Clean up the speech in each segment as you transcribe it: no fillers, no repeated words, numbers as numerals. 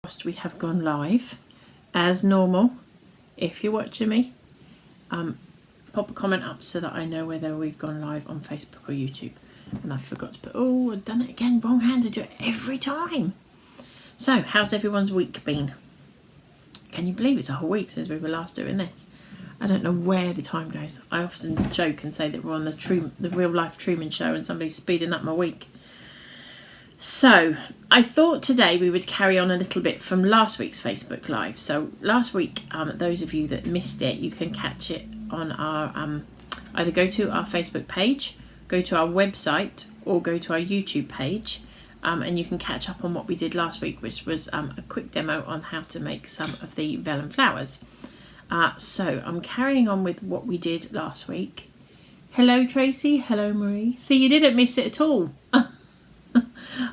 whilst we have gone live, as normal, if you're watching me, pop a comment up so that I know whether we've gone live on Facebook or YouTube. And I forgot to put, oh, I've done it again, wrong hand, I do it every time. So, how's everyone's week been? Can you believe it's a whole week since we were last doing this? I don't know where the time goes. I often joke and say that we're on the real life Truman Show and somebody's speeding up my week. So, I thought today we would carry on a little bit from last week's Facebook Live. So, last week, those of you that missed it, you can catch it on our, either go to our Facebook page, go to our website, or go to our YouTube page. And you can catch up on what we did last week, which was a quick demo on how to make some of the vellum flowers. So I'm carrying on with what we did last week. Hello Tracy, hello Marie. See, you didn't miss it at all.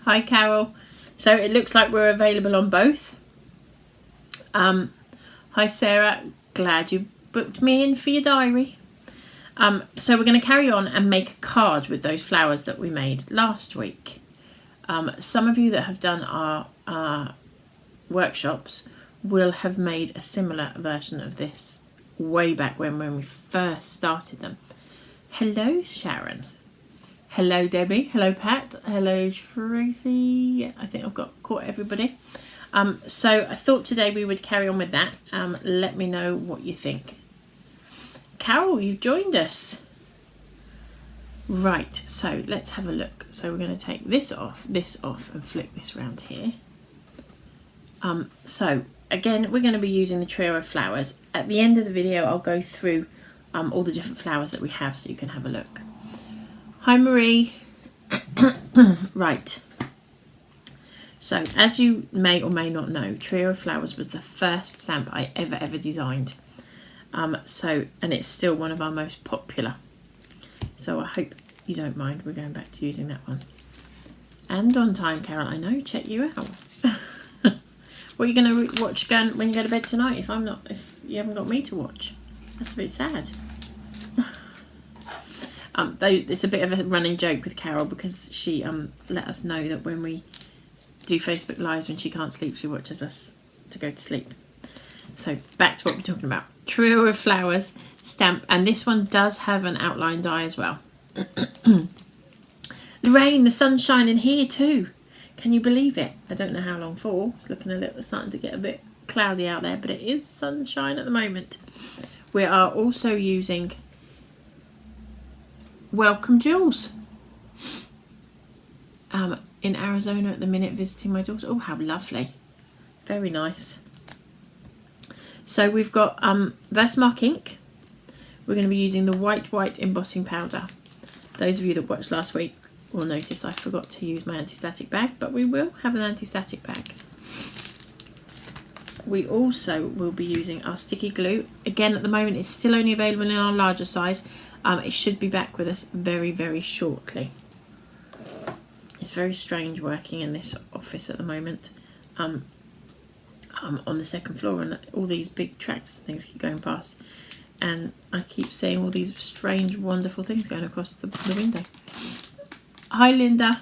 Hi Carol. So it looks like we're available on both. Hi Sarah, glad you booked me in for your diary. So we're going to carry on and make a card with those flowers that we made last week. Some of you that have done our workshops will have made a similar version of this way back when we first started them. Hello Sharon. Hello Debbie. Hello Pat. Hello Tracy. I think I've caught everybody. So I thought today we would carry on with that. Let me know what you think. Carol, you've joined us. Right, so let's have a look. So we're going to take this off, and flip this round here. So again, we're going to be using the trio of flowers. At the end of the video, I'll go through all the different flowers that we have so you can have a look. Hi Marie. Right. So as you may or may not know, Trio of Flowers was the first stamp I ever designed. And it's still one of our most popular. So I hope you don't mind. We're going back to using that one. And on time, Carol. I know. Check you out. What are you going to watch when you go to bed tonight? If you haven't got me to watch, that's a bit sad. Though it's a bit of a running joke with Carol because she let us know that when we do Facebook Lives when she can't sleep, she watches us to go to sleep. So back to what we're talking about. Trio of Flowers stamp, and this one does have an outline die as well. Lorraine, the sun's shining here too. Can you believe it? I don't know how long for. It's starting to get a bit cloudy out there, but it is sunshine at the moment. We are also using Welcome Jules. In Arizona at the minute visiting my daughter. Oh, how lovely. Very nice. So we've got Versamark ink. We're going to be using the white embossing powder. Those of you that watched last week will notice I forgot to use my anti-static bag, but we will have an anti-static bag. We also will be using our sticky glue. Again, at the moment it's still only available in our larger size. It should be back with us very shortly. It's very strange working in this office at the moment. On the second floor, and all these big tractors and things keep going past, and I keep seeing all these strange wonderful things going across the window. Hi Linda.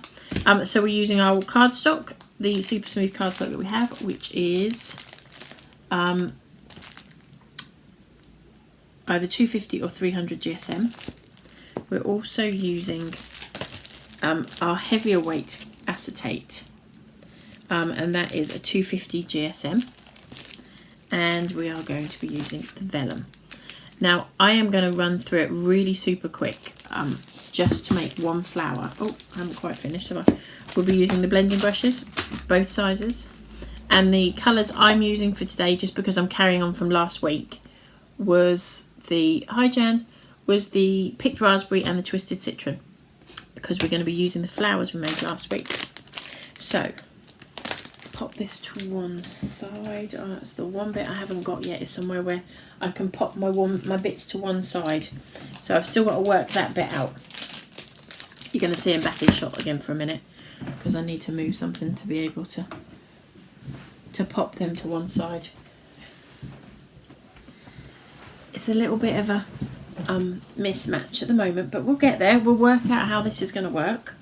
So we're using our cardstock, the super smooth cardstock that we have, which is either 250 or 300 GSM. We're also using our heavier weight acetate, and that is a 250 GSM, and we are going to be using the vellum. Now I am going to run through it really super quick, just to make one flower. Oh, I haven't quite finished, have I? We'll be using the blending brushes, both sizes, and the colours I'm using for today, just because I'm carrying on from last week, was the was the picked raspberry and the twisted citron, because we're going to be using the flowers we made last week. So pop this to one side. Oh, that's the one bit I haven't got yet, is somewhere where I can pop my bits to one side. So I've still got to work that bit out. You're going to see them back in shot again for a minute, because I need to move something to be able to pop them to one side. It's a little bit of a mismatch at the moment, but we'll get there. We'll work out how this is going to work.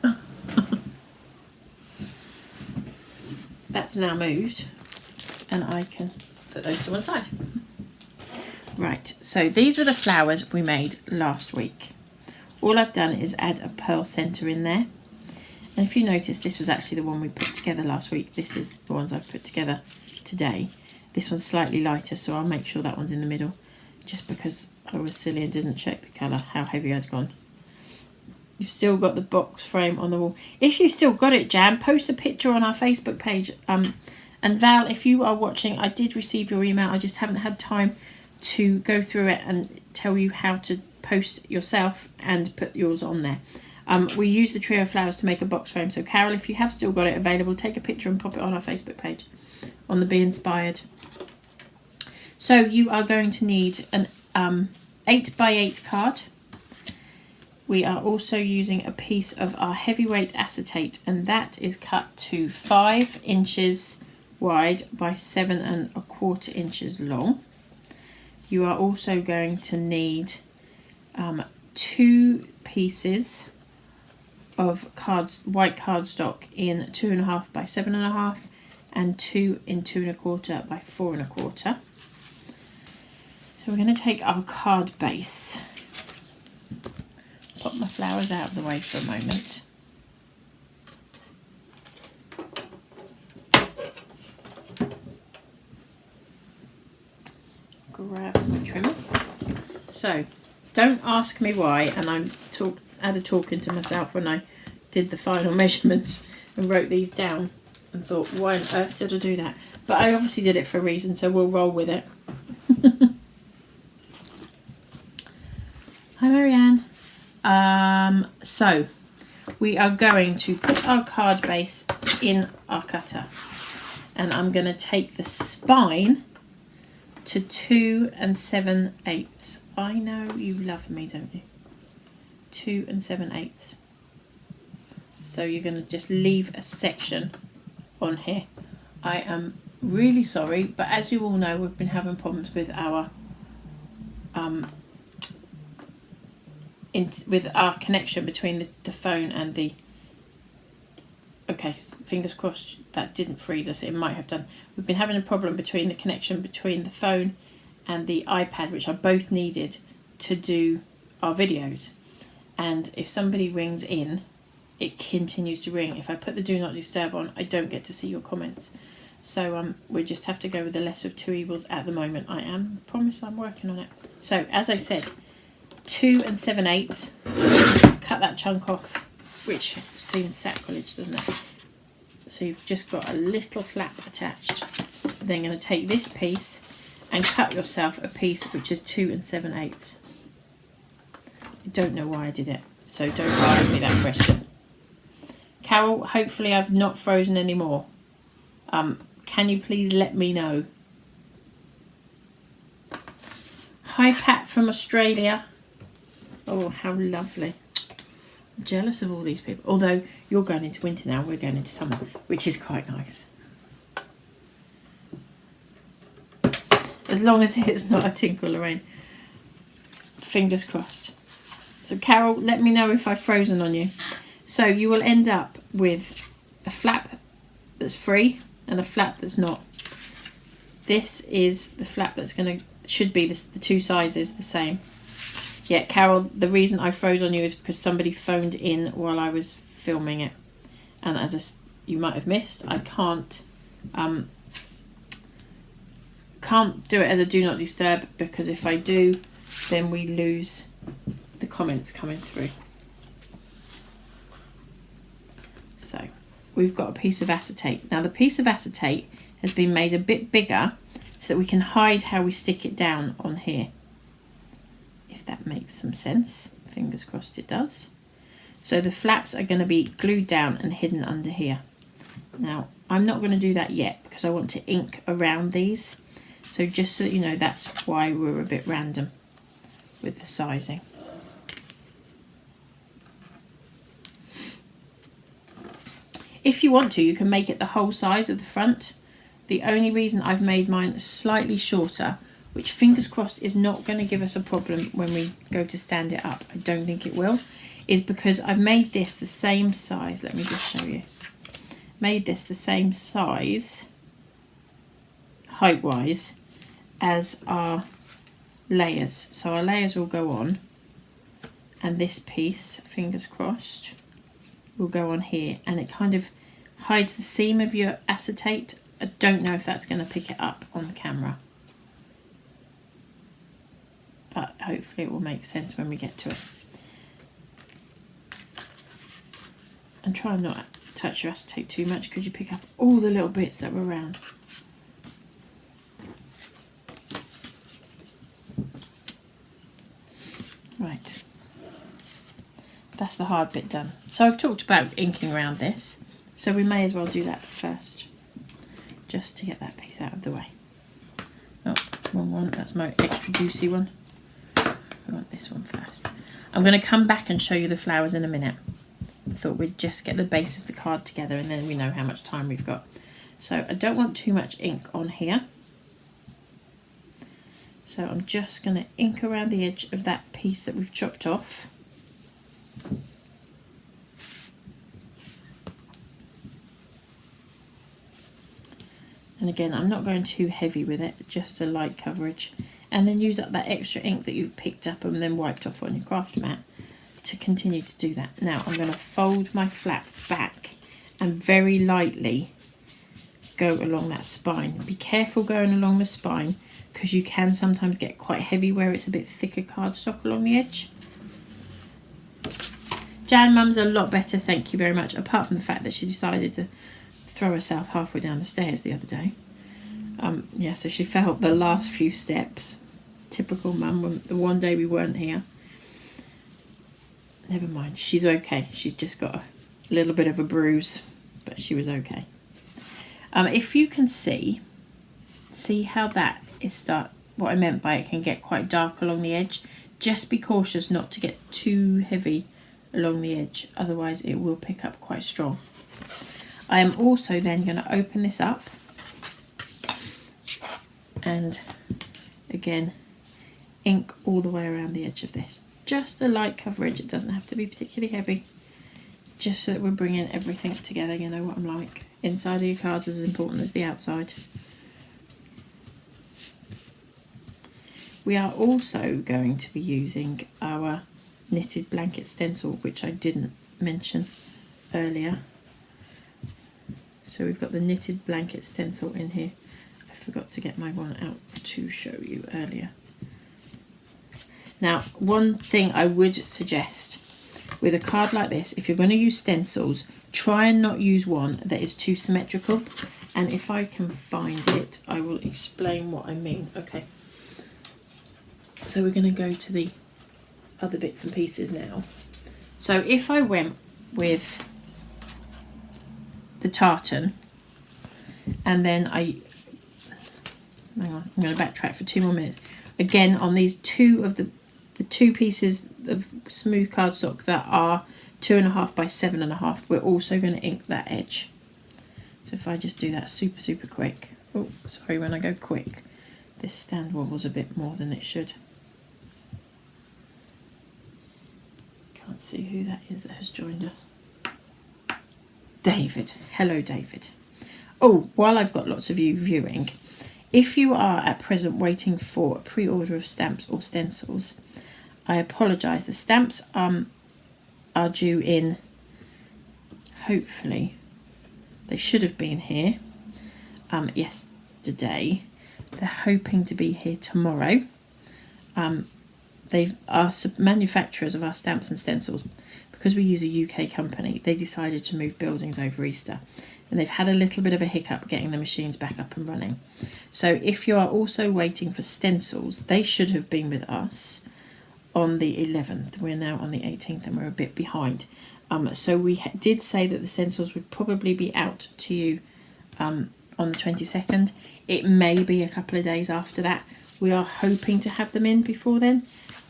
That's now moved. and I can put those to one side. Right, so these were the flowers we made last week. All I've done is add a pearl centre in there. And if you notice, this was actually the one we put together last week. This is the ones I've put together today. This one's slightly lighter, so I'll make sure that one's in the middle, just because I was silly and didn't check the colour, how heavy I'd gone. You've still got the box frame on the wall. If you still got it, Jan, post a picture on our Facebook page. And Val, if you are watching, I did receive your email. I just haven't had time to go through it and tell you how to post yourself and put yours on there. We use the trio of flowers to make a box frame. So Carol, if you have still got it available, take a picture and pop it on our Facebook page on the Be Inspired. So you are going to need an 8x8 card. We are also using a piece of our heavyweight acetate, and that is cut to 5 inches wide by 7 1/4 inches long. You are also going to need 2 pieces of white cardstock in 2.5 by 7.5 and 2 in 2 1/4 by 4 1/4. So we're going to take our card base. Pop my flowers out of the way for a moment. Grab my trimmer. So, don't ask me why, and I added talking to myself when I did the final measurements and wrote these down and thought, why on earth did I do that? But I obviously did it for a reason, so we'll roll with it. Hi Marianne. So we are going to put our card base in our cutter, and I'm going to take the spine to 2 7/8. I know you love me, don't you? 2 7/8. So you're going to just leave a section on here. I am really sorry, but as you all know, we've been having problems with our with our connection between the phone and the... Okay, fingers crossed that didn't freeze us. It might have done. We've been having a problem between the connection between the phone and the iPad, which are both needed to do our videos. And if somebody rings in, it continues to ring. If I put the Do Not Disturb on, I don't get to see your comments. So we just have to go with the lesser of two evils at the moment. I promise I'm working on it. So as I said, 2 7/8. Cut that chunk off, which seems sacrilege, doesn't it? So you've just got a little flap attached. Then going to take this piece and cut yourself a piece which is 2 7/8. I don't know why I did it, so don't ask me that question. Carol, hopefully I've not frozen anymore. Can you please let me know? Hi Pat from Australia. Oh, how lovely. I'm jealous of all these people. Although you're going into winter now, we're going into summer, which is quite nice. As long as it's not a Tinkle Lorraine. Fingers crossed. So Carol, let me know if I've frozen on you. So you will end up with a flap that's free and a flap that's not. This is the flap that's should be the two sizes the same. Yeah, Carol, the reason I froze on you is because somebody phoned in while I was filming it. And as you might have missed, I can't do it as a Do Not Disturb, because if I do, then we lose the comments coming through. So we've got a piece of acetate. Now the piece of acetate has been made a bit bigger so that we can hide how we stick it down on here. If that makes some sense. Fingers crossed it does. So the flaps are going to be glued down and hidden under here. Now I'm not going to do that yet because I want to ink around these. So just so that you know, that's why we're a bit random with the sizing. If you want to, you can make it the whole size of the front. The only reason I've made mine slightly shorter, which fingers crossed is not going to give us a problem when we go to stand it up, I don't think it will, is because I've made this the same size. Let me just show you. Made this the same size. height wise as our layers. So our layers will go on, and this piece, fingers crossed, will go on here, and it kind of hides the seam of your acetate. I don't know if that's going to pick it up on the camera, but hopefully it will make sense when we get to it. And try not to touch your acetate too much because you pick up all the little bits that were around. Right, that's the hard bit done. So I've talked about inking around this, so we may as well do that first, just to get that piece out of the way. Oh, wrong one, that's my extra juicy one. I want this one first. I'm going to come back and show you the flowers in a minute. I thought we'd just get the base of the card together and then we know how much time we've got. So I don't want too much ink on here. So I'm just going to ink around the edge of that piece that we've chopped off. And again, I'm not going too heavy with it, just a light coverage. And then use up that extra ink that you've picked up and then wiped off on your craft mat to continue to do that. Now I'm going to fold my flap back and very lightly go along that spine. Be careful going along the spine because you can sometimes get quite heavy where it's a bit thicker cardstock along the edge. Jan Mum's a lot better, thank you very much, apart from the fact that she decided to throw herself halfway down the stairs the other day. Yeah, so she fell the last few steps. Typical Mum, the one day we weren't here. Never mind, she's okay. She's just got a little bit of a bruise, but she was okay. If you can see how that is what I meant by it can get quite dark along the edge. Just be cautious not to get too heavy along the edge, otherwise it will pick up quite strong. I am also then going to open this up and again ink all the way around the edge of this. Just a light coverage, it doesn't have to be particularly heavy, just so that we're bringing everything together. You know what I'm like. Inside of your cards is as important as the outside. We are also going to be using our knitted blanket stencil, which I didn't mention earlier. So we've got the knitted blanket stencil in here. I forgot to get my one out to show you earlier. Now, one thing I would suggest with a card like this, if you're going to use stencils, try and not use one that is too symmetrical. And if I can find it, I will explain what I mean. Okay. So we're going to go to the other bits and pieces now. So if I went with the tartan and then hang on, I'm going to backtrack for 2 more minutes. Again, on these two of the two pieces of smooth cardstock that are 2.5 by 7.5, we're also going to ink that edge. So if I just do that super quick. Oh, sorry, when I go quick, this stand wobbles a bit more than it should. Can't see who that is that has joined us. David. Hello, David. Oh, while I've got lots of you viewing, if you are at present waiting for a pre-order of stamps or stencils, I apologise. The stamps are due in, hopefully, they should have been here yesterday. They're hoping to be here tomorrow. They are manufacturers of our stamps and stencils. Because we use a UK company, they decided to move buildings over Easter. And they've had a little bit of a hiccup getting the machines back up and running. So if you are also waiting for stencils, they should have been with us on the 11th. We're now on the 18th and we're a bit behind. So we did say that the stencils would probably be out to you on the 22nd. It may be a couple of days after that. We are hoping to have them in before then.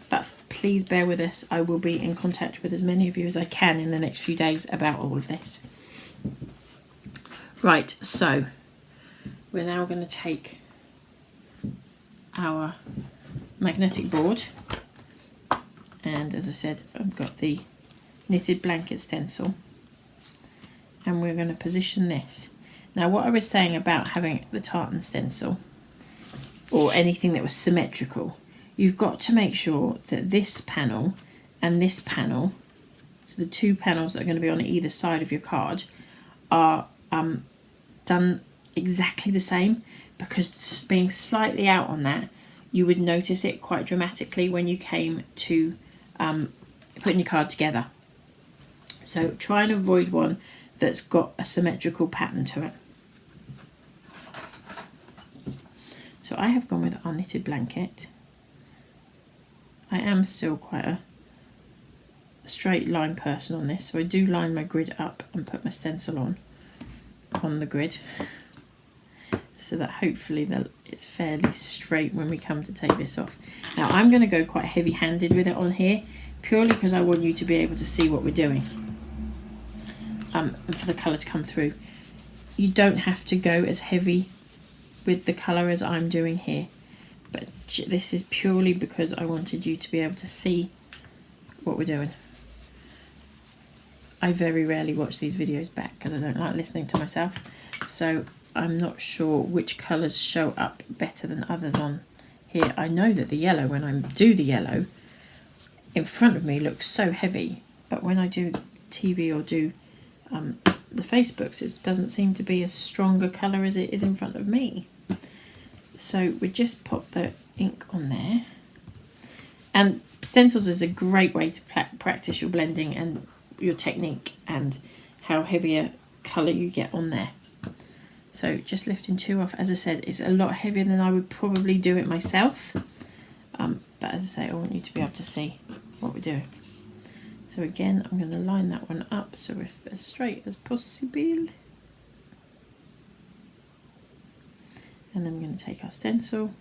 But please bear with us. I will be in contact with as many of you as I can in the next few days about all of this. Right, so we're now going to take our magnetic board, and as I said, I've got the knitted blanket stencil, and we're going to position this. Now, what I was saying about having the tartan stencil or anything that was symmetrical, you've got to make sure that this panel and this panel, so the two panels that are going to be on either side of your card, are done exactly the same, because being slightly out on that, you would notice it quite dramatically when you came to putting your card together. So try and avoid one that's got a symmetrical pattern to it. So I have gone with our knitted blanket. I am still quite a straight line person on this, so I do line my grid up and put my stencil on the grid, so that hopefully it's fairly straight when we come to take this off. Now I'm going to go quite heavy handed with it on here, purely because I want you to be able to see what we're doing, and for the colour to come through. You don't have to go as heavy with the colour as I'm doing here, but this is purely because I wanted you to be able to see what we're doing. I very rarely watch these videos back because I don't like listening to myself, so I'm not sure which colours show up better than others on here. I know that the yellow, when I do the yellow, in front of me looks so heavy, but when I do TV or do the Facebooks, it doesn't seem to be as strong a colour as it is in front of me. So we just pop the ink on there, and stencils is a great way to practice your blending and your technique and how heavy a colour you get on there. So just lifting two off, as I said, it's a lot heavier than I would probably do it myself, but as I say, I want you to be able to see what we're doing. So again, I'm going to line that one up so we're as straight as possible. And then we're going to take our stencil.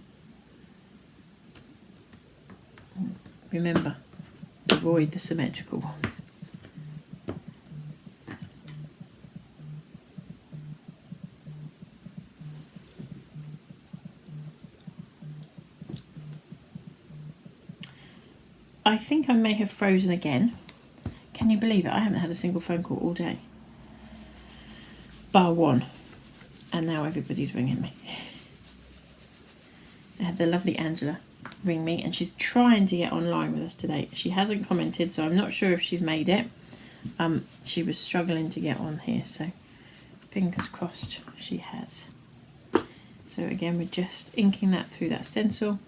Remember, avoid the symmetrical ones. I think I may have frozen again. Can you believe it? I haven't had a single phone call all day. Bar one. And now everybody's ringing me. I had the lovely Angela ring me, and she's trying to get online with us today. She hasn't commented, so I'm not sure if she's made it. She was struggling to get on here, so fingers crossed she has. So again, we're just inking that through that stencil.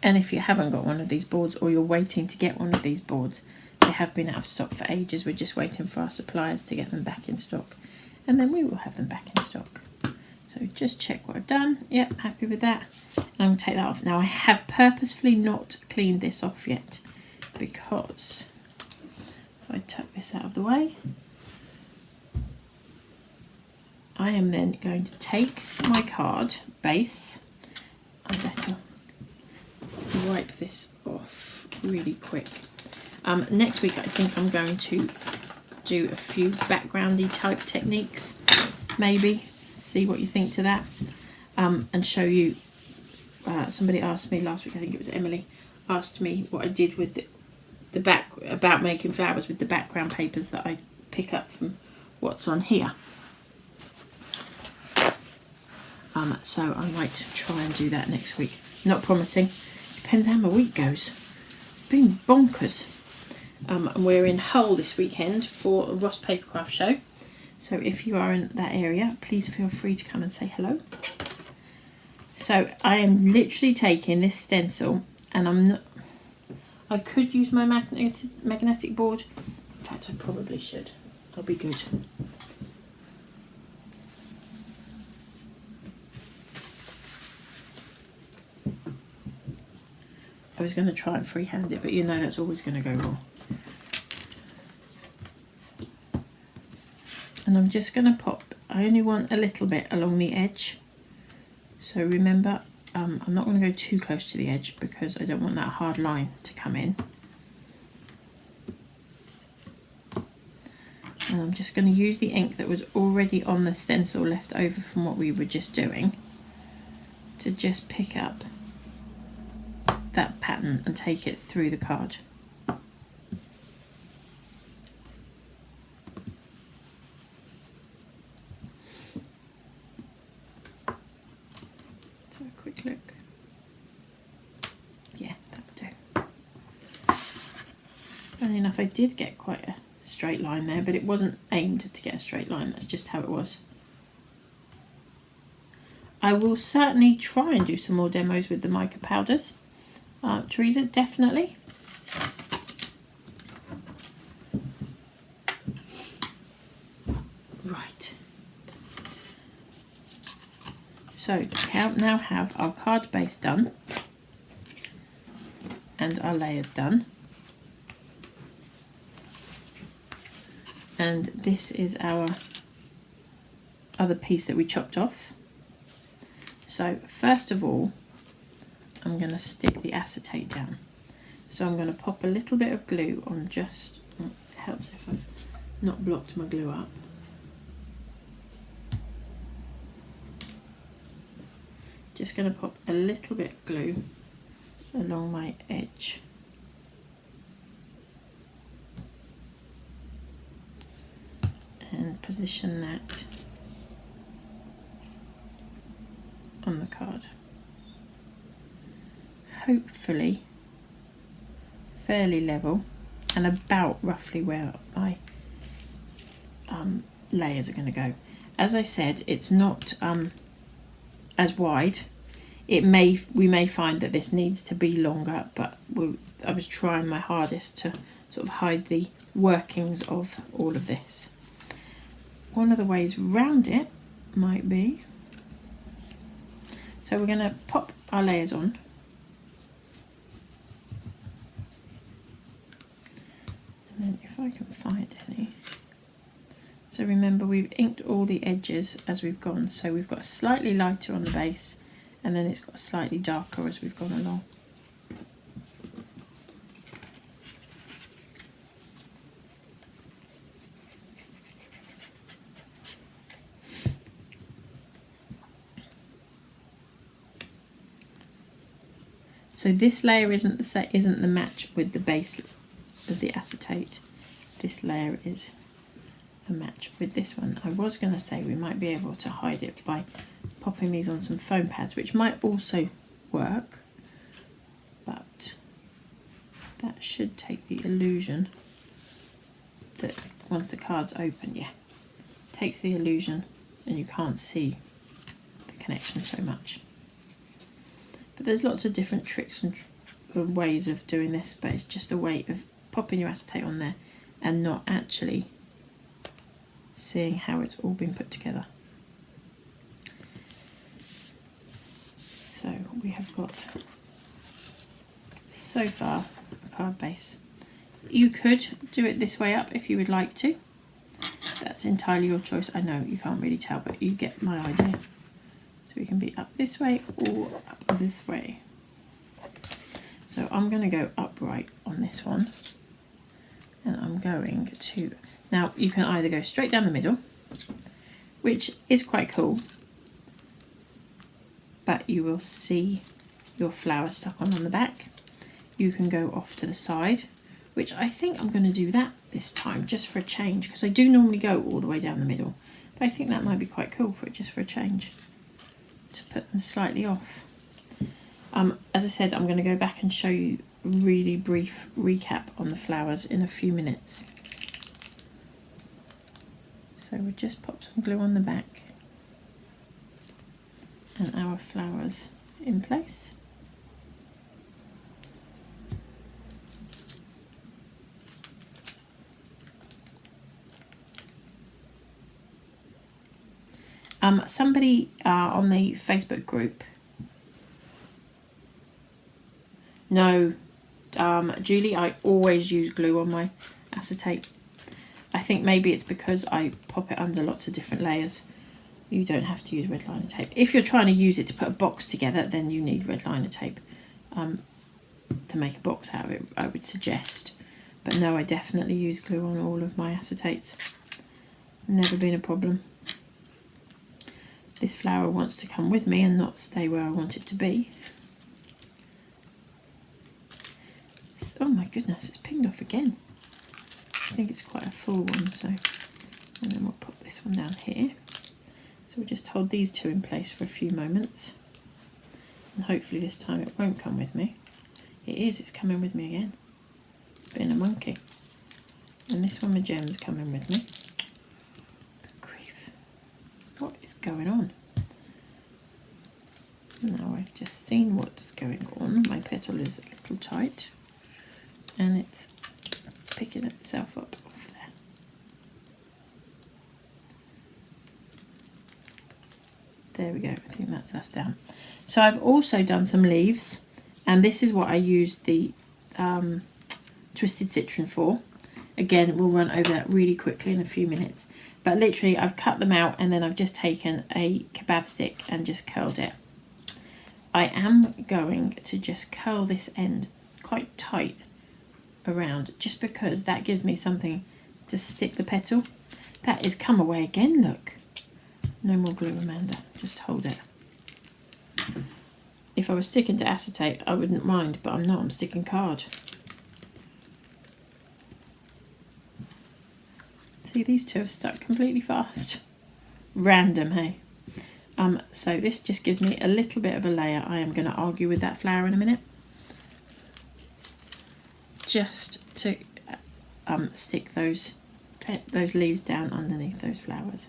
And if you haven't got one of these boards, or you're waiting to get one of these boards, they have been out of stock for ages. We're just waiting for our suppliers to get them back in stock, and then we will have them back in stock. So just check what I've done. Yep, happy with that. And I'm going to take that off. Now I have purposefully not cleaned this off yet, because if I tuck this out of the way, I am then going to take my card base. I better wipe this off really quick. Next week I think I'm going to do a few backgroundy type techniques, maybe see what you think to that, and show you. Somebody asked me last week, I think it was Emily, asked me what I did with the back, about making flowers with the background papers that I pick up from what's on here. So I might try and do that next week. Not promising. Depends how my week goes. It's been bonkers. And we're in Hull this weekend for a Ross Papercraft show. So if you are in that area, please feel free to come and say hello. So I am literally taking this stencil, and I could use my magnetic board. In fact, I probably should. I'll be good. I was going to try and freehand it, but you know that's always going to go wrong. And I'm just going to pop, I only want a little bit along the edge. So remember, I'm not going to go too close to the edge because I don't want that hard line to come in. And I'm just going to use the ink that was already on the stencil left over from what we were just doing to just pick up that pattern and take it through the card. look. Yeah, that'll do. Funny enough, I did get quite a straight line there, but it wasn't aimed to get a straight line. That's just how it was. I will certainly try and do some more demos with the mica powders. Teresa, definitely. Right. So we now have our card base done and our layers done. And this is our other piece that we chopped off. So first of all, I'm going to stick the acetate down. So I'm going to pop a little bit of glue on just, it helps if I've not blocked my glue up. Just going to pop a little bit of glue along my edge. And position that on the card. Hopefully fairly level and about roughly where my layers are going to go. As I said, it's not as wide. We may find that this needs to be longer, but I was trying my hardest to sort of hide the workings of all of this. One of the ways round it might be, so we're going to pop our layers on. And then if I can find any. So remember, we've inked all the edges as we've gone. So we've got slightly lighter on the base, and then it's got slightly darker as we've gone along. So this layer isn't the match with the base of the acetate. This layer is a match with this one. I was going to say we might be able to hide it by popping these on some foam pads, which might also work, but that should take the illusion that once the card's open, yeah, takes the illusion and you can't see the connection so much. But there's lots of different tricks and ways of doing this, but it's just a way of popping your acetate on there and not actually seeing how it's all been put together. So we have got, so far, a card base. You could do it this way up if you would like to. That's entirely your choice. I know you can't really tell, but you get my idea. So we can be up this way or up this way. So I'm going to go upright on this one. And I'm going to, now you can either go straight down the middle, which is quite cool, but you will see your flower stuck on the back. You can go off to the side, which I think I'm going to do that this time just for a change, because I do normally go all the way down the middle, but I think that might be quite cool for it, just for a change, to put them slightly off. As I said, I'm going to go back and show you a really brief recap on the flowers in a few minutes. So we'll just pop some glue on the back and our flowers in place. Somebody on the Facebook group, no, Julie, I always use glue on my acetate. I think maybe it's because I pop it under lots of different layers. You don't have to use red liner tape. If you're trying to use it to put a box together, then you need red liner tape to make a box out of it, I would suggest. But no, I definitely use glue on all of my acetates. It's never been a problem. This flower wants to come with me and not stay where I want it to be. Oh my goodness, it's pinged off again. I think it's quite a full one, so, and then we'll put this one down here. So we'll just hold these two in place for a few moments. And hopefully this time it won't come with me. It is, it's coming with me again. Being a monkey. And this one with gems coming with me. Good grief. What is going on? Now I've just seen what's going on. My petal is a little tight. And it's picking itself up off there. There we go, I think that's us down. So I've also done some leaves, and this is what I used the Twisted Citron for. Again, we'll run over that really quickly in a few minutes. But literally, I've cut them out, and then I've just taken a kebab stick and just curled it. I am going to just curl this end quite tight around, just because that gives me something to stick the petal. That is come away again, look. No more glue, Amanda, just hold it. If I was sticking to acetate, I wouldn't mind, but I'm not, I'm sticking card. See, these two have stuck completely fast. Random, hey? So this just gives me a little bit of a layer. I am going to argue with that flower in a minute. Just to stick those leaves down underneath those flowers.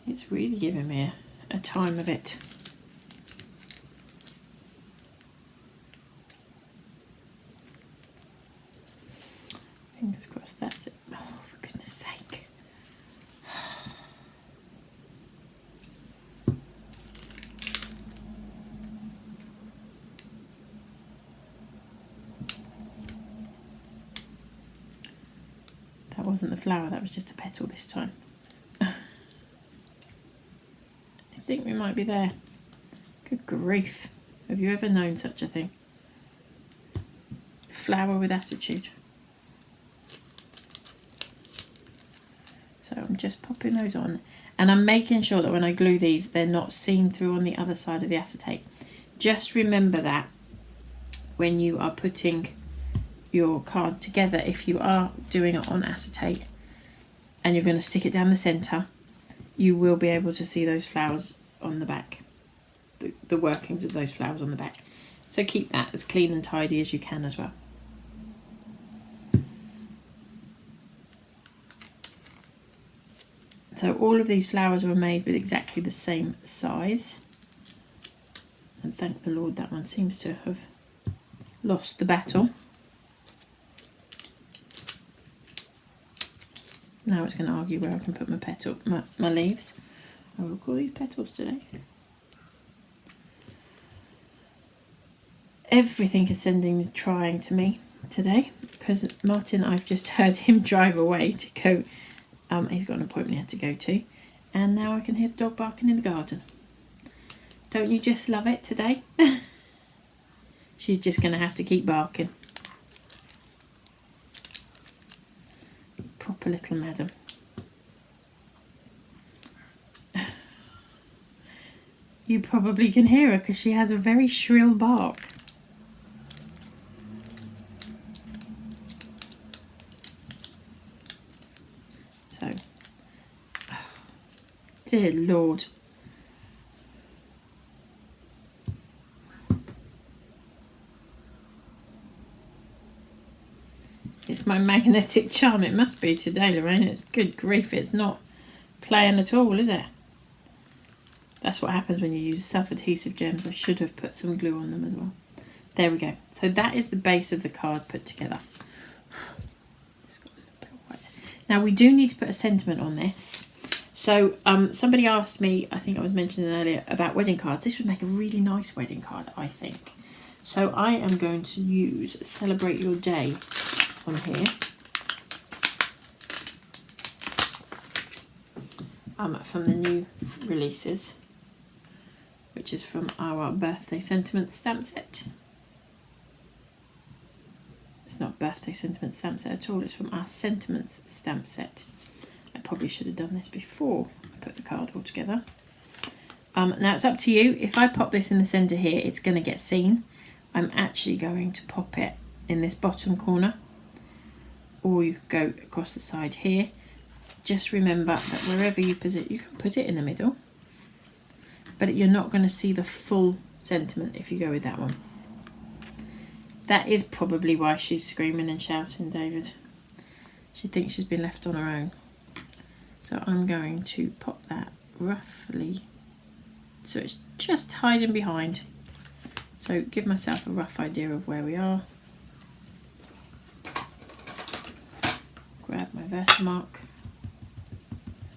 It's really giving me a time of it. Fingers crossed that's it. Oh, for goodness sake. That wasn't the flower, that was just a petal this time. I think we might be there. Good grief. Have you ever known such a thing? Flower with attitude. So I'm just popping those on, and I'm making sure that when I glue these, they're not seen through on the other side of the acetate. Just remember that when you are putting your card together, if you are doing it on acetate and you're going to stick it down the centre, you will be able to see those flowers on the back, the workings of those flowers on the back. So keep that as clean and tidy as you can as well. So all of these flowers were made with exactly the same size. And thank the Lord that one seems to have lost the battle. Now it's going to argue where I can put my leaves. I will call these petals today. Everything is sending trying to me today, because Martin, I've just heard him drive away to go. He's got an appointment he had to go to, and now I can hear the dog barking in the garden. Don't you just love it today? She's just going to have to keep barking. Proper little madam. You probably can hear her because she has a very shrill bark. So, oh, dear Lord. It's my magnetic charm. It must be today, Lorraine. It's good grief. It's not playing at all, is it? That's what happens when you use self-adhesive gems. I should have put some glue on them as well. There we go. So that is the base of the card put together. Now we do need to put a sentiment on this. So somebody asked me, I think I was mentioning earlier, about wedding cards. This would make a really nice wedding card, I think. So I am going to use Celebrate Your Day on here. From the new releases, which is from our birthday sentiment stamp set. It's not birthday sentiment stamp set at all, it's from our sentiments stamp set. I probably should have done this before I put the card all together. Now it's up to you. If I pop this in the centre here, it's going to get seen. I'm actually going to pop it in this bottom corner, or you could go across the side here. Just remember that wherever you position, you can put it in the middle, but you're not going to see the full sentiment if you go with that one. That is probably why she's screaming and shouting, David. She thinks she's been left on her own. So I'm going to pop that roughly so it's just hiding behind. So give myself a rough idea of where we are. Grab my Versamark.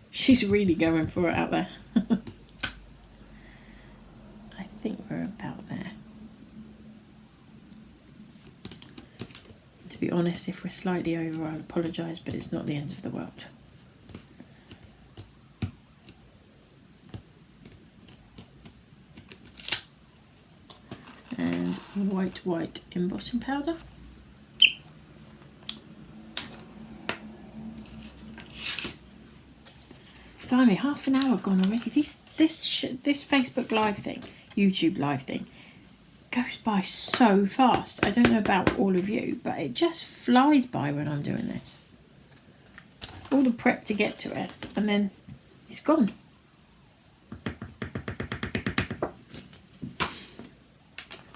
She's really going for it out there. I think we're about there. To be honest, if we're slightly over, I'll apologise, but it's not the end of the world. And white embossing powder. Blimey, half an hour gone already. This Facebook Live thing, YouTube Live thing, goes by so fast. I don't know about all of you, but it just flies by when I'm doing this. All the prep to get to it, and then it's gone.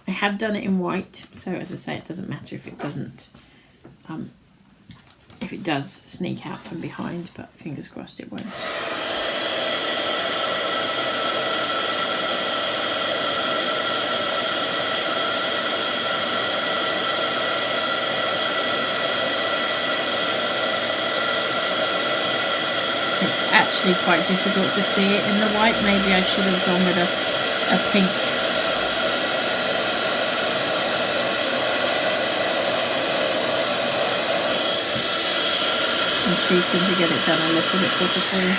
I have done it in white, so as I say, it doesn't matter if it doesn't, if it does sneak out from behind, but fingers crossed it won't. It's actually quite difficult to see it in the white. Maybe I should have gone with a pink. I'm shooting to get it done a little bit quicker for you.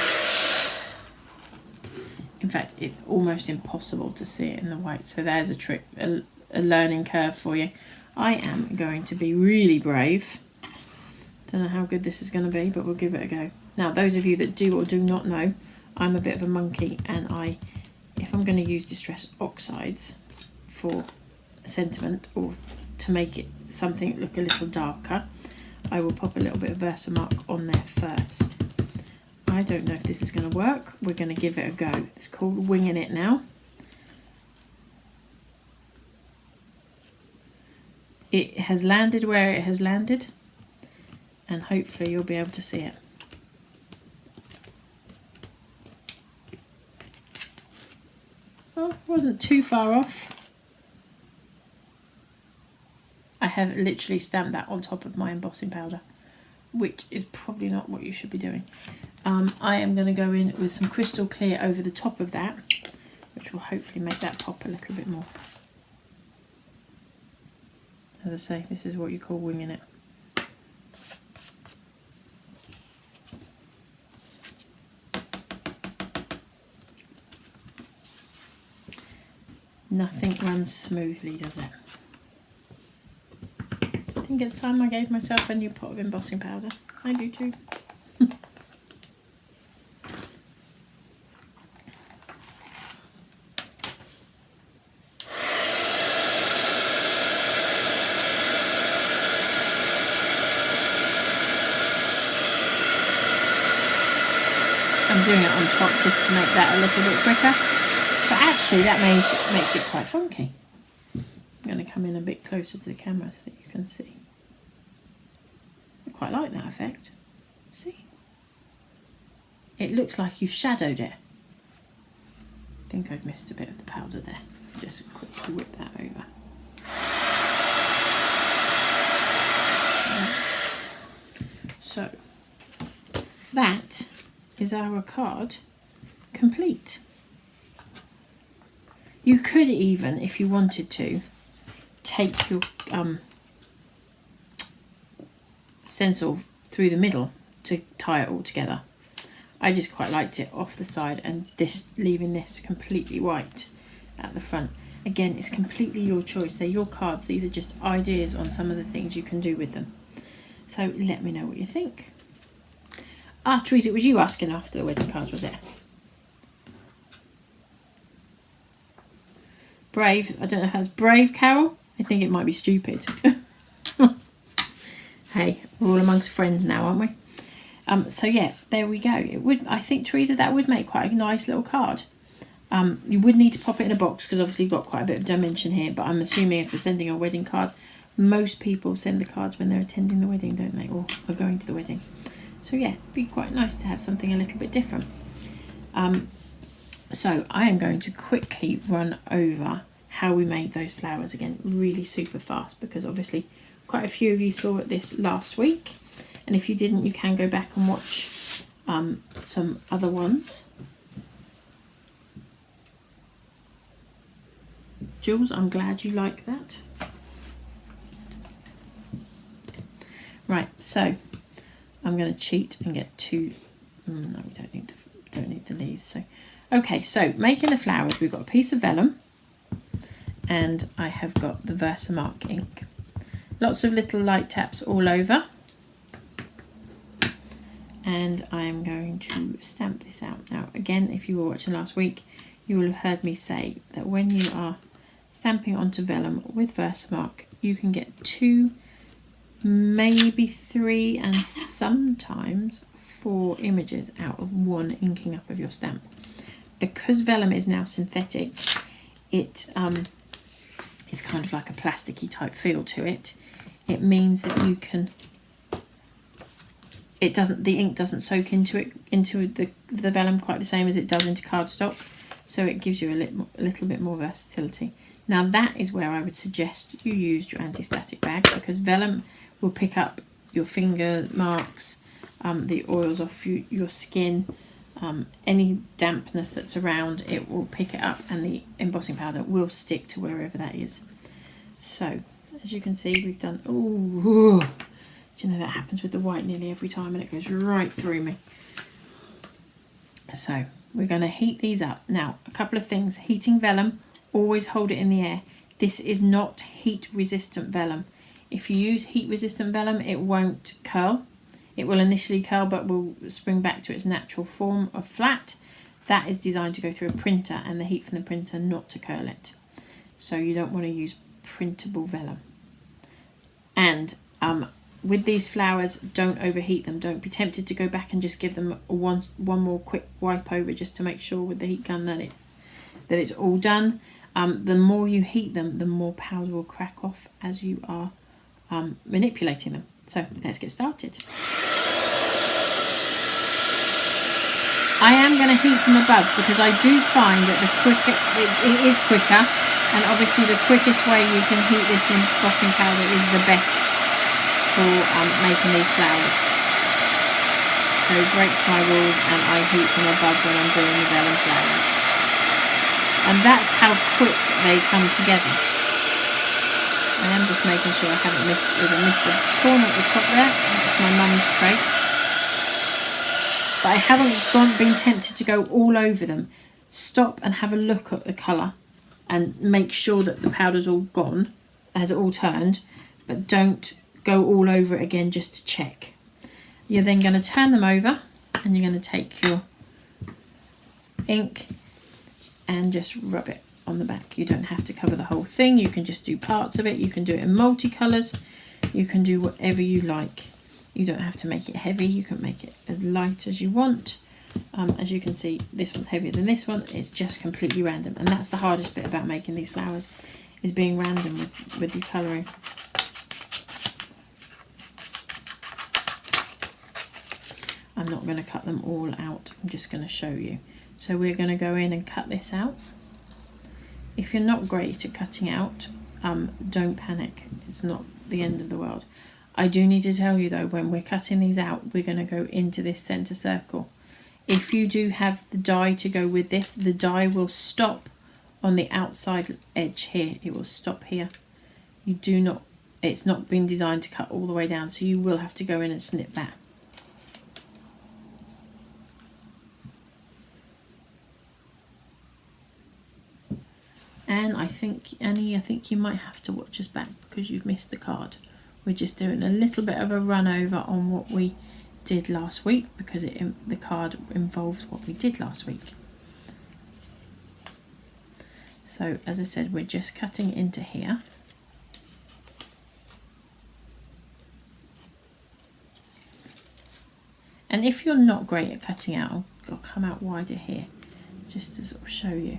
In fact, it's almost impossible to see it in the white. So there's a trick, a learning curve for you. I am going to be really brave. Don't know how good this is going to be, but we'll give it a go. Now, those of you that do or do not know, I'm a bit of a monkey, and if I'm going to use Distress Oxides for a sentiment or to make it something look a little darker, I will pop a little bit of Versamark on there first. I don't know if this is going to work. We're going to give it a go. It's called Winging It now. It has landed where it has landed, and hopefully you'll be able to see it. Oh, wasn't too far off. I have literally stamped that on top of my embossing powder, which is probably not what you should be doing. I am going to go in with some Crystal Clear over the top of that, which will hopefully make that pop a little bit more. As I say, this is what you call winging it. Nothing runs smoothly, does it? I think it's time I gave myself a new pot of embossing powder. I do too. I'm doing it on top just to make that a little bit quicker. But actually that makes it quite funky. I'm going to come in a bit closer to the camera so that you can see. I quite like that effect. See? It looks like you've shadowed it. I think I've missed a bit of the powder there. Just quickly whip that over. So, that is our card complete. You could even, if you wanted to, take your stencil through the middle to tie it all together. I just quite liked it off the side and leaving this completely white at the front. Again, it's completely your choice. They're your cards. These are just ideas on some of the things you can do with them. So let me know what you think. Ah, Teresa, it was you asking after the wedding cards, was it? Brave. I don't know if that's brave, Carol. I think it might be stupid. Hey, we're all amongst friends now, aren't we? So yeah, there we go. It would, I think, Teresa, that would make quite a nice little card. You would need to pop it in a box because obviously you've got quite a bit of dimension here, but I'm assuming if you're sending a wedding card, most people send the cards when they're attending the wedding, don't they, or are going to the wedding. So yeah, it'd be quite nice to have something a little bit different. So I am going to quickly run over how we made those flowers again, really super fast, because obviously quite a few of you saw this last week, and if you didn't, you can go back and watch some other ones. Jules, I'm glad you like that. Right, so I'm going to cheat and get two. No, we don't need the leaves. So, okay, so making the flowers, we've got a piece of vellum, and I have got the Versamark ink. Lots of little light taps all over, and I'm going to stamp this out. Now, again, if you were watching last week, you will have heard me say that when you are stamping onto vellum with Versamark, you can get 2, maybe 3, and sometimes 4 images out of one inking up of your stamp. Because vellum is now synthetic, it is kind of like a plasticky type feel to it. It means that you can, the ink doesn't soak into the vellum quite the same as it does into cardstock, so it gives you a little bit more versatility. Now that is where I would suggest you use your anti-static bag, because vellum will pick up your finger marks, the oils off your skin, any dampness that's around, it will pick it up, and the embossing powder will stick to wherever that is. So as you can see, we've done, do you know that happens with the white nearly every time, and it goes right through me. So we're going to heat these up. Now, a couple of things. Heating vellum, always hold it in the air. This is not heat resistant vellum. If you use heat resistant vellum, it won't curl. It will initially curl, but will spring back to its natural form of flat. That is designed to go through a printer, and the heat from the printer not to curl it. So you don't want to use printable vellum. And with these flowers, don't overheat them. Don't be tempted to go back and just give them one more quick wipe over, just to make sure with the heat gun that it's all done. The more you heat them, the more powder will crack off as you are manipulating them. So let's get started. I am going to heat from above because I do find that it is quicker, and obviously the quickest way you can heat this embossing powder is the best for making these flowers. So break my rules, and I heat from above when I'm doing the vellum flowers, and that's how quick they come together. I am just making sure I haven't missed a corner at the top there. That's my mum's tray. But I haven't been tempted to go all over them. Stop and have a look at the colour and make sure that the powder's all gone, has it all turned, but don't go all over it again just to check. You're then going to turn them over, and you're going to take your ink and just rub it on the back. You don't have to cover the whole thing. You can just do parts of it. You can do it in multicolours. You can do whatever you like. You don't have to make it heavy. You can make it as light as you want. As you can see, this one's heavier than this one. It's just completely random, and that's the hardest bit about making these flowers, is being random with your colouring. I'm not going to cut them all out. I'm just going to show you. So we're going to go in and cut this out. If you're not great at cutting out, don't panic. It's not the end of the world. I do need to tell you though, when we're cutting these out, we're going to go into this centre circle. If you do have the die to go with this, the die will stop on the outside edge here. It will stop here. It's not been designed to cut all the way down, so you will have to go in and snip that. And I think, Annie, you might have to watch us back because you've missed the card. We're just doing a little bit of a run over on what we did last week, because the card involves what we did last week. So as I said, we're just cutting into here. And if you're not great at cutting out, I'll come out wider here just to sort of show you.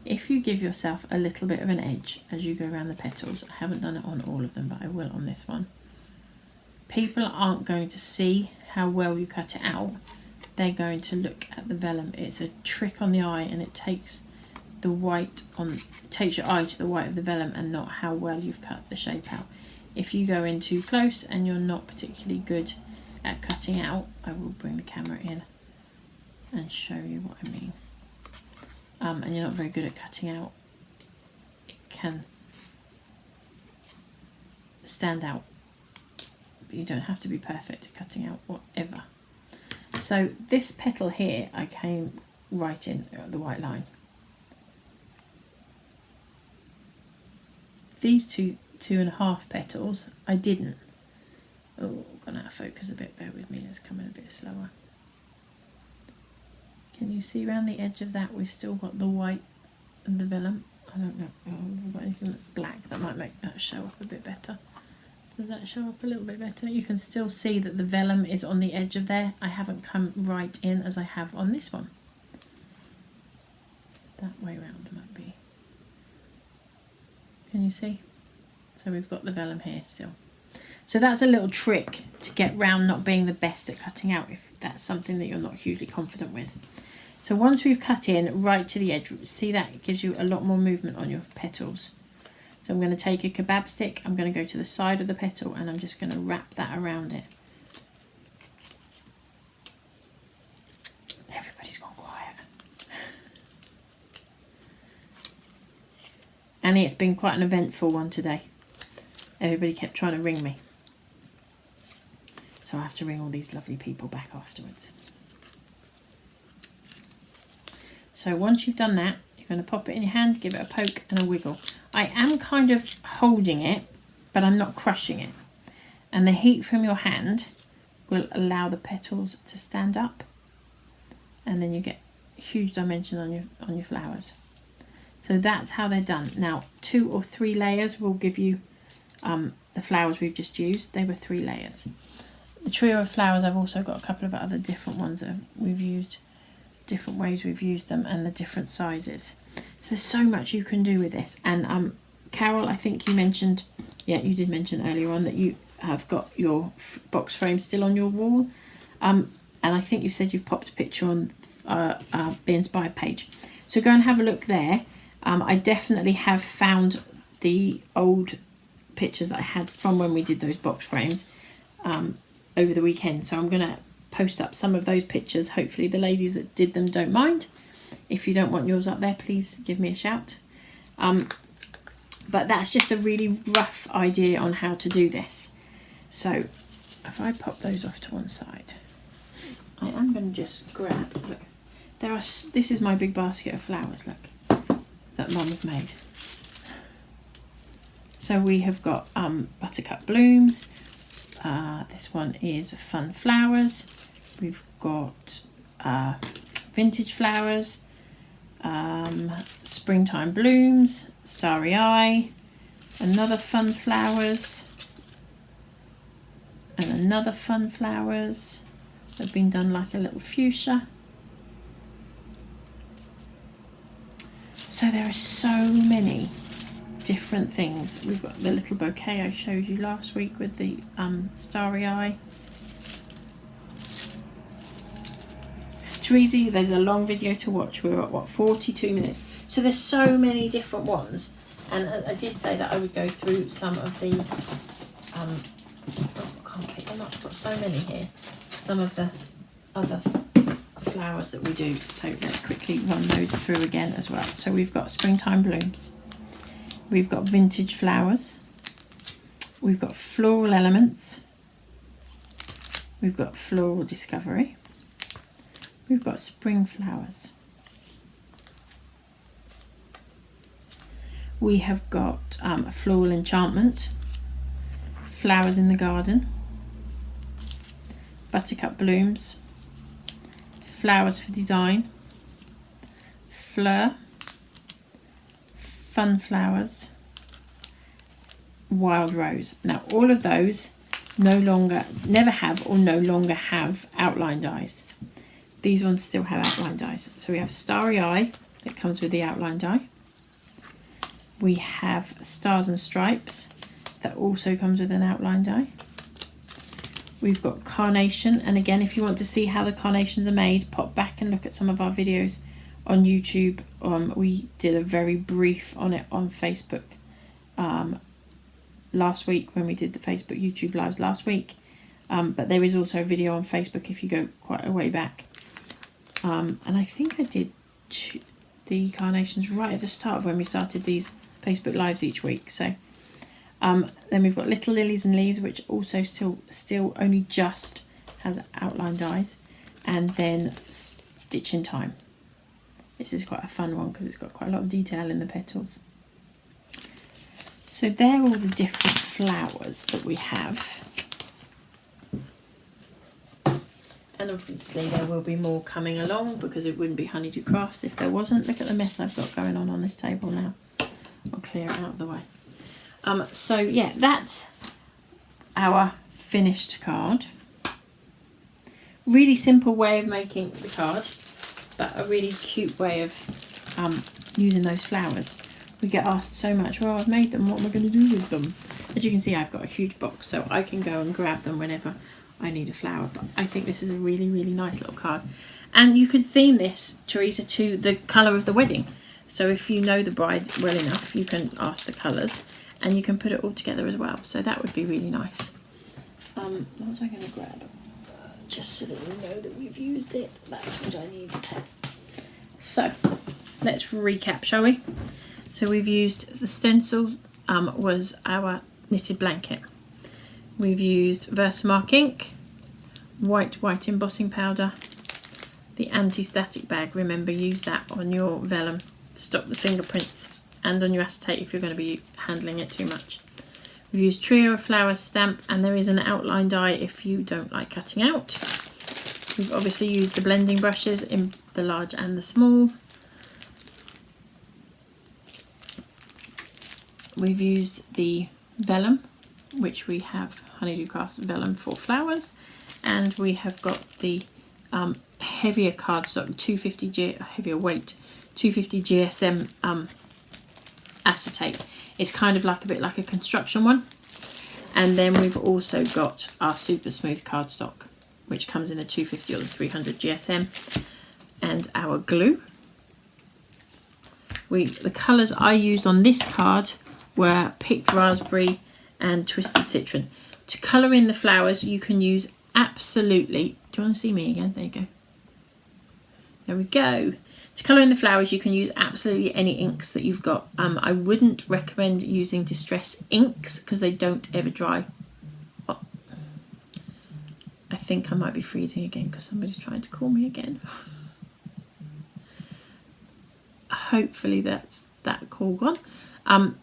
If you give yourself a little bit of an edge as you go around the petals, I haven't done it on all of them, but I will on this one. People aren't going to see how well you cut it out. They're going to look at the vellum. It's a trick on the eye, and it takes the white on, takes your eye to the white of the vellum and not how well you've cut the shape out. If you go in too close and you're not particularly good at cutting out, I will bring the camera in and show you what I mean. And you're not very good at cutting out, it can stand out, but you don't have to be perfect at cutting out whatever. So this petal here, I came right in at the white line. These 2.5 petals, I didn't. Oh, gone out of focus a bit, bear with me, let's come in a bit slower. Can you see around the edge of that we've still got the white and the vellum? I don't know, have we got anything that's black that might make that show up a bit better? Does that show up a little bit better? You can still see that the vellum is on the edge of there. I haven't come right in as I have on this one. That way round might be. Can you see? So we've got the vellum here still. So that's a little trick to get round not being the best at cutting out, if that's something that you're not hugely confident with. So once we've cut in right to the edge, see that it gives you a lot more movement on your petals. So I'm going to take a kebab stick, I'm going to go to the side of the petal, and I'm just going to wrap that around it. Everybody's gone quiet. Annie, it's been quite an eventful one today. Everybody kept trying to ring me. So I have to ring all these lovely people back afterwards. So once you've done that, you're going to pop it in your hand, give it a poke and a wiggle. I am kind of holding it, but I'm not crushing it. And the heat from your hand will allow the petals to stand up. And then you get huge dimension on your flowers. So that's how they're done. Now, 2 or 3 layers will give you the flowers we've just used. They were 3 layers. The trio of flowers, I've also got a couple of other different ones that we've used, different ways we've used them, and the different sizes. So there's so much you can do with this. And Carol, I think you mentioned, yeah, you did mention earlier on that you have got your box frame still on your wall. And I think you said you've popped a picture on Be Inspired page. So go and have a look there. I definitely have found the old pictures that I had from when we did those box frames over the weekend. So I'm going to post up some of those pictures. Hopefully the ladies that did them don't mind. If you don't want yours up there, please give me a shout. But that's just a really rough idea on how to do this. So if I pop those off to one side, I am going to just grab, look, this is my big basket of flowers, look, that Mum's made. So we have got buttercup blooms, this one is fun flowers, we've got vintage flowers, springtime blooms, starry eye, another fun flowers, and another fun flowers that have been done like a little fuchsia. So there are so many different things. We've got the little bouquet I showed you last week with the starry eye. Teresa, there's a long video to watch. We're at what, 42 minutes. So there's so many different ones, and I did say that I would go through some of the oh, I can't pick them up, I've got so many here, some of the other flowers that we do. So let's quickly run those through again as well. So we've got springtime blooms, we've got vintage flowers, we've got floral elements, we've got floral discovery, we've got spring flowers, we have got floral enchantment, flowers in the garden, Buttercup Blooms, Flowers for Design, Fleur, Fun Flowers, Wild Rose. Now all of those never have or no longer have outline dies. These ones still have outline dies. So we have Starry Eye that comes with the outline die. We have Stars and Stripes that also comes with an outline die. We've got Carnation, and again, if you want to see how the carnations are made, pop back and look at some of our videos on YouTube. We did a very brief on it on Facebook last week when we did the Facebook YouTube lives last week. But there is also a video on Facebook if you go quite a way back. And I think I did the carnations right at the start of when we started these Facebook lives each week. So then we've got Little Lilies and Leaves, which also still only just has outline dies, and then Stitch in Time. This is quite a fun one because it's got quite a lot of detail in the petals. So they're all the different flowers that we have. And obviously there will be more coming along because it wouldn't be Honeydew Crafts if there wasn't. Look at the mess I've got going on this table now. I'll clear it out of the way. So yeah, that's our finished card. Really simple way of making the card, but a really cute way of using those flowers. We get asked so much, well, I've made them, what am I going to do with them? As you can see, I've got a huge box, so I can go and grab them whenever I need a flower. But I think this is a really, really nice little card. And you could theme this, Teresa, to the colour of the wedding. So if you know the bride well enough, you can ask the colours and you can put it all together as well. So that would be really nice. What was I going to grab? Just so that you know that we've used it. That's what I needed. So let's recap, shall we? So we've used the stencil, was our knitted blanket. We've used Versamark ink, white embossing powder, the anti-static bag. Remember, use that on your vellum to stop the fingerprints and on your acetate if you're going to be handling it too much. We've used Trio Flower stamp, and there is an outline die if you don't like cutting out. We've obviously used the blending brushes in the large and the small. We've used the vellum, which we have Honeydew Crafts vellum for flowers, and we have got the heavier cardstock, 250 heavier weight, 250 GSM acetate. It's kind of like a bit like a construction one. And then we've also got our super smooth cardstock, which comes in a 250 or the 300 GSM, and our glue. The colours I used on this card were Picked Raspberry and Twisted Citron. To colour in the flowers, you can use absolutely... Do you want to see me again? There you go. There we go. To colour in the flowers, you can use absolutely any inks that you've got. I wouldn't recommend using Distress inks because they don't ever dry. Oh. I think I might be freezing again because somebody's trying to call me again. Hopefully that's that call gone.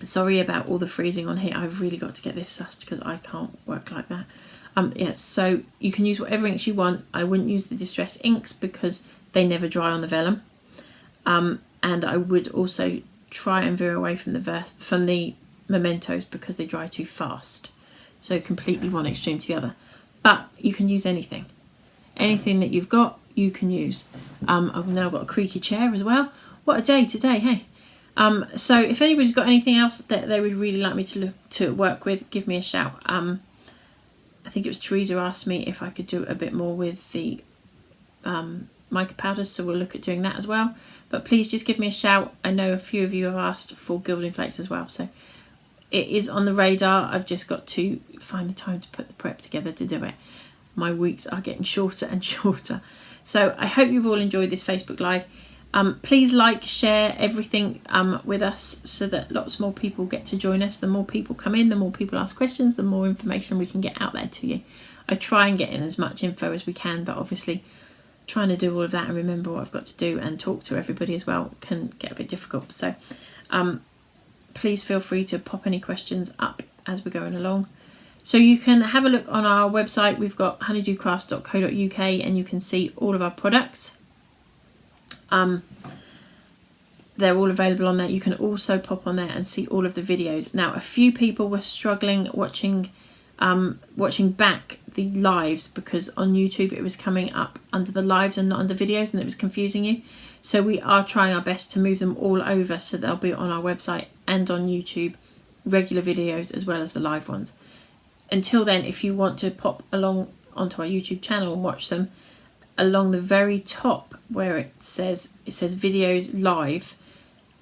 Sorry about all the freezing on here. I've really got to get this sussed because I can't work like that. Yeah, so you can use whatever inks you want. I wouldn't use the Distress inks because they never dry on the vellum. And I would also try and veer away from the mementos because they dry too fast. So completely one extreme to the other. But you can use anything. Anything that you've got, you can use. I've now got a creaky chair as well. What a day today, hey? So if anybody's got anything else that they would really like me to work with, give me a shout. I think it was Teresa asked me if I could do a bit more with the mica powders, so we'll look at doing that as well. But please just give me a shout. I know a few of you have asked for gilding flakes as well, so it is on the radar. I've just got to find the time to put the prep together to do it. My weeks are getting shorter and shorter. So I hope you've all enjoyed this Facebook Live. Please like, share everything with us so that lots more people get to join us. The more people come in, the more people ask questions, the more information we can get out there to you. I try and get in as much info as we can, but obviously trying to do all of that and remember what I've got to do and talk to everybody as well can get a bit difficult. So please feel free to pop any questions up as we're going along. So you can have a look on our website. We've got honeydewcrafts.co.uk and you can see all of our products. They're all available on there. You can also pop on there and see all of the videos. Now, a few people were struggling watching back the lives because on YouTube it was coming up under the lives and not under videos, and it was confusing you. So we are trying our best to move them all over so they'll be on our website and on YouTube, regular videos as well as the live ones. Until then, if you want to pop along onto our YouTube channel and watch them, along the very top where it says videos live.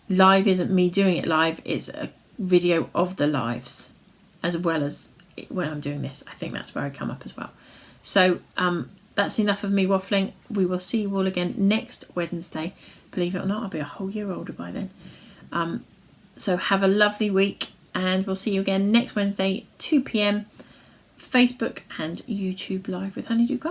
Live isn't me doing it live, it's a video of the lives as well as when I'm doing this. I think that's where I come up as well. So that's enough of me waffling. We will see you all again next Wednesday. Believe it or not, I'll be a whole year older by then. So have a lovely week and we'll see you again next Wednesday, 2 p.m. Facebook and YouTube live with Honeydew Crafts.